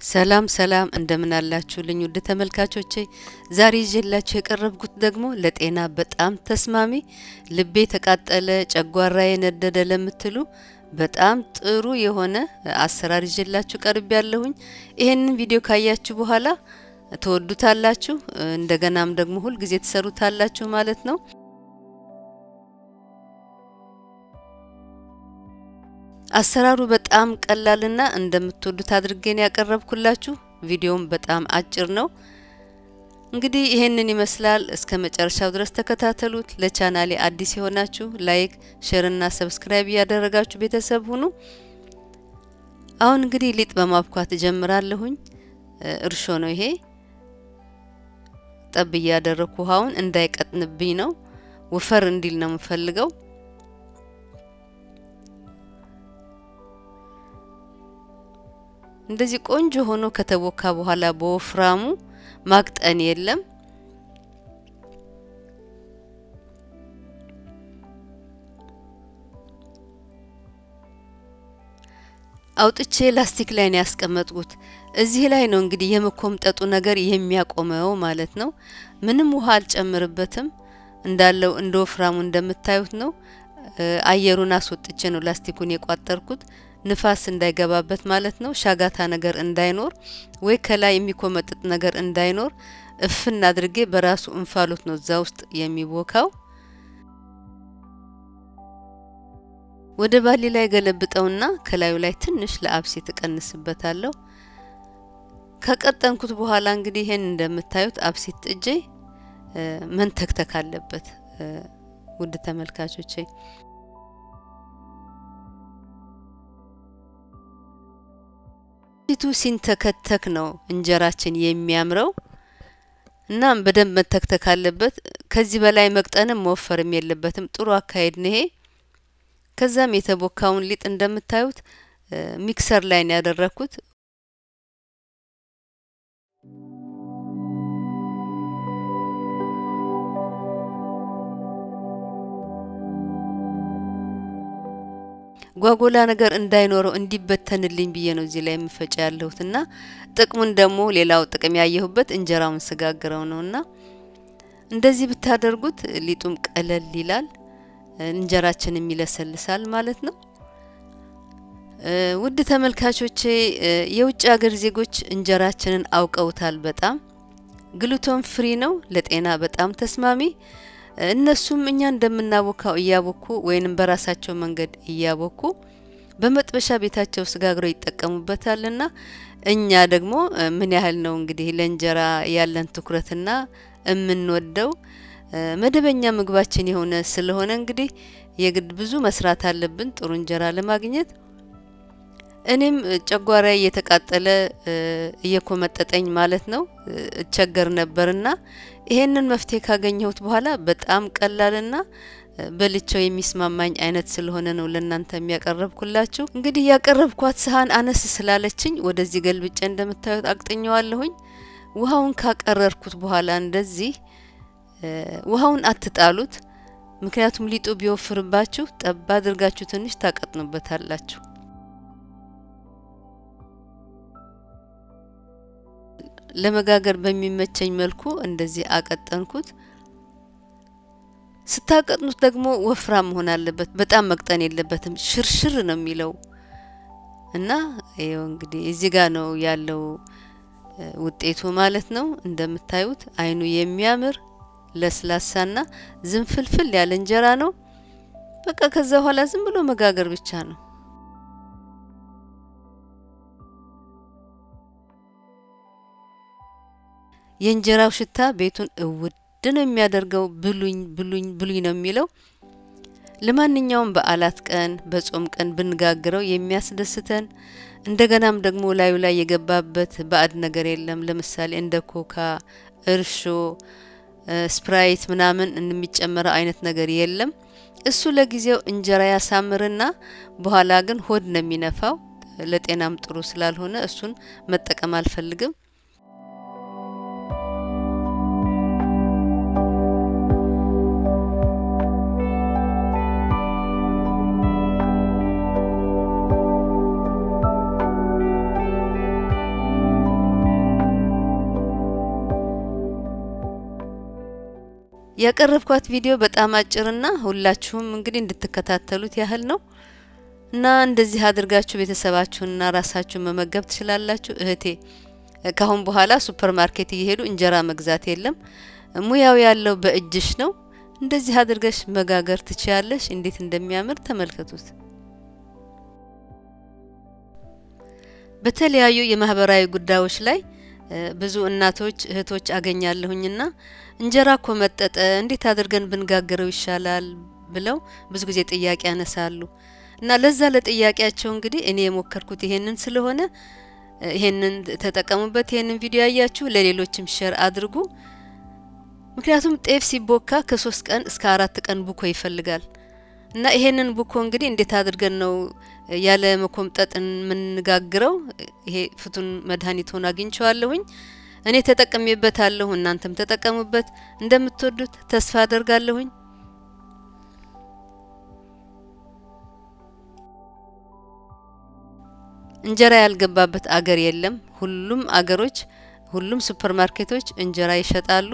ሰላም ሰላም እንደምን አላችሁልኝ ውድ ተመልካቾቼ ዛሬ ይዤላችሁ የቀረብኩት ደግሞ ለጤና በጣም ተስማሚ ልቤ ተቃጠለ ጨጓራዬ ነደደ ለምትሉ በጣም ጥሩ የሆነ አሰራር ይዤላችሁ ቀርቤያለሁኝ ይሄንን ቪዲዮ ካያችሁ በኋላ ተወዱታላችሁ እንደገናም ደግሞ ሁሉ ጊዜ ተሰሩታላችሁ ማለት ነው አሰራሩ በጣም ቀላልና እንደምትወዱት አድርገን ያቀርብኩላችሁ ቪዲዮም በጣም አጭር ነው እንግዲህ ይሄንን ይመስላል እስከ መጨረሻው ድረስ ተከታተሉት ለቻናሌ አዲስ የሆናችሁ ላይክ ሼር እና ሰብስክራይብ ያደረጋችሁ ቤተሰብ ሁኑ አሁን እንግዲህ ሊጥ በማብኳት ጀምራለሁኝ እርሾ ነው ይሄ ጠብ ያደረኩ ውሃውን እንዳይቀጥንብኝ ነው ወፈር እንዲል ነው የምፈልገው እንደዚህ ቆንጆ ሆኖ ከተቦካ በኋላ በወፍራሙ ማቅጠን የለም አውጥቼ ላስቲክ ላይ ነው ያስቀመጥኩት እዚህ ላይ ነው እንግዲህ የመኮምጠጡ ነገር የሚያቆመው ማለት ነው ምንም ውሃ አልጨምርበትም እንዳለው እንደወፍራሙ እንደምታዩት ነው አየሩን አስወጥቼ ነው ላስቲኩን የቋጠርኩት ንፋስ እንዳይገባበት ማለት ነው ሻጋታ ነገር እንዳይኖር ወይ ከላይ የሚኮመጥጥ ነገር እንዳይኖር እፍና አድርጌ በራሱ እንፋሎት ነው እዛ ውስጥ የሚቦካው ወደ ባሊ ላይ ገለብጠውና ከላዩ ላይ ትንሽ ለአብሲ ተቀንስበታለሁ ከቀጠንኩት በኋላ እንግዲህ ይሄን እንደምታዩት አብሲ ጥጄ መንተክተክ አለበት ውድ ተመልካቾቼ ሊጡ ሲንተከተክ ነው እንጀራችን የሚያምረው እና በደንብ መተክተክ አለበት ከዚህ በላይ መቅጠንም መወፈርም የለበትም ጥሩ አካሄድ ነው ይሄ ከዛም የተቦካውን ሊጥ እንደምታዩት ሚክሰር ላይ ነው ያደረኩት ጓጎላ ነገር እንዳይኖረው እንዲበተንልኝ ብዬ ነው እዚህ ላይ መፈጫ ያለሁትና ጥቅሙን ደግሞ ሌላው ጥቅም ያየሁበት እንጀራውን ስጋግረው ነውና እንደዚህ ብታደርጉት ሊጡም ቀለል ይላል እንጀራችንም ይለሰልሳል ማለት ነው ውድ ተመልካቾቼ የውጭ ሀገር ዜጎች እንጀራችንን አውቀውታል በጣም ግሉቶን ፍሪ ነው ለጤና በጣም ተስማሚ እነሱም እኛ እንደምናቦካው ያቦኩ ወይንም በራሳቸው መንገድ ያቦኩ በመጥበሻ ቤታቸው ስጋግረው ይጠቀሙበታልና እኛ ደግሞ ምን ያህል ነው እንግዲህ ለእንጀራ ያለን ትኩረትና እምንወደው መደበኛ ምግባችን የሆነ ስለሆነ እንግዲህ የግድ ብዙ መስራት አለብን ጥሩ እንጀራ ለማግኘት እኔም ጨጓራዬ የተቃጠለ እየኮመጠጠኝ ማለት ነው እቸገር ነበርና ይሄንን መፍትሄ ካገኘሁት በኋላ በጣም ቀላልና በልቸው የሚስማማኝ አይነት ስለሆነ ነው ለእናንተ የሚያቀርብኩላችሁ እንግዲህ ያቀርብኳት ሰሃን አነስ ስላለችኝ ወደዚህ ገልብጬ እንደምታዩት አቅጥኛዋለሁኝ ውሃውን ካቀረርኩት በኋላ እንደዚህ ውሃውን አትጣሉት ምክንያቱም ሊጡ ቢወፍርባችሁ ጠባ አድርጋችሁ ትንሽ ታቀጥኑበታላችሁ ለመጋገር በሚመቸኝ መልኩ እንደዚህ አቀጠንኩት ስታቀጥኑት ደግሞ ወፍራም መሆን አለበት በጣም መቅጠን የለበትም ሽርሽር ነው የሚለው እና ይሄው እንግዲህ እዚህ ጋር ነው ያለው ውጤቱ ማለት ነው እንደምታዩት አይኑ የሚያምር ለስላሳና ዝንፍልፍል ያለ እንጀራ ነው በቃ ከዛ በኋላ ዝም ብሎ መጋገር ብቻ ነው የእንጀራው ሽታ ቤቱን እውድ ነው የሚያደርገው ብሉኝ ነው የሚለው ለማንኛውም በአላት ቀን በጾም ቀን ብንጋግረው የሚያስደስተን እንደገናም ደግሞ ላዩ ላይ የገባበት ባዕድ ነገር የለም ለምሳሌ እንደ ኮካ እርሾ ስፕራይት ምናምን እንደሚጨመረው አይነት ነገር የለም እሱ ለጊዜው እንጀራ ያሳምርና በኋላ ግን ሆድ ነው የሚነፋው ለጤናም ጥሩ ስላልሆነ እሱን መጠቀም አልፈልግም ያቀረብኳት ቪዲዮ በጣም አጭርና ሁላችሁም እንግዲህ እንድትከታተሉት ያህል ነው እና እንደዚህ አድርጋችሁ ቤተሰባችሁንና ራሳችሁን መመገብ ትችላላችሁ። እህቴ ካሁን በኋላ ሱፐርማርኬት እየሄዱ እንጀራ መግዛት የለም። ሙያው ያለው በእጅሽ ነው። እንደዚህ አድርገሽ መጋገር ትችያለሽ። እንዴት እንደሚያምር ተመልከቱት። በተለያዩ የማህበራዊ ጉዳዮች ላይ ብዙ እናቶች እህቶች አገኛለሁኝና እንጀራ ኮመጠጠ እንዴት አድርገን ብንጋገረው ይሻላል ብለው ብዙ ጊዜ ጥያቄ ያነሳሉ እና ለዛ ለጥያቄያቸው እንግዲህ እኔ የሞከርኩት ይሄንን ስለሆነ ይሄንን ተጠቀሙበት። ይሄንን ቪዲዮ ያያችሁ ለሌሎችም ሼር አድርጉ። ምክንያቱም ጤፍ ሲቦካ ከ3 ቀን እስከ 4 ቀን ቡኮ ይፈልጋል እና ይሄንን ቡኮ እንግዲህ እንዴት አድርገን ነው ያለ መኮምጠጥን ምንጋግረው? ይሄ ፍቱን መድኃኒት ሆኖ አግኝቼዋለሁኝ። እኔ ተጠቅሜበታለሁ። እናንተም ተጠቀሙበት። እንደምትወዱት ተስፋ አደርጋለሁኝ። እንጀራ ያልገባበት አገር የለም። ሁሉም አገሮች ሁሉም ሱፐርማርኬቶች እንጀራ ይሸጣሉ።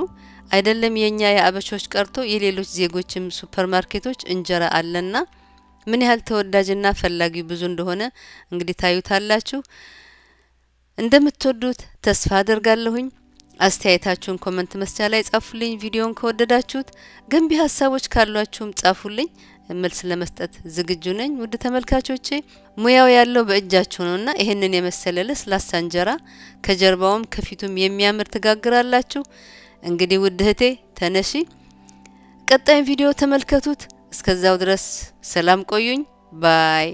አይደለም የኛ የአበሾች ቀርቶ የሌሎች ዜጎችም ሱፐርማርኬቶች እንጀራ አለና ምን ያህል ተወዳጅና ፈላጊ ብዙ እንደሆነ እንግዲህ ታዩታላችሁ። እንደምትወዱት ተስፋ አደርጋለሁኝ። አስተያየታችሁን ኮሜንት መስጫ ላይ ጻፉልኝ። ቪዲዮን ከወደዳችሁት ገንቢ ሐሳቦች ካሏችሁም ጻፉልኝ። መልስ ለመስጠት ዝግጁ ነኝ። ውድ ተመልካቾቼ ሙያው ያለው በእጃችሁ ነውና ይሄንን የመሰለ ለስላሳ እንጀራ ከጀርባውም ከፊቱም የሚያምር ተጋግራላችሁ። እንግዲህ ውድ እህቴ ተነሺ ቀጣይ ቪዲዮ ተመልከቱት። እስከዛው ድረስ ሰላም ቆዩኝ። ባይ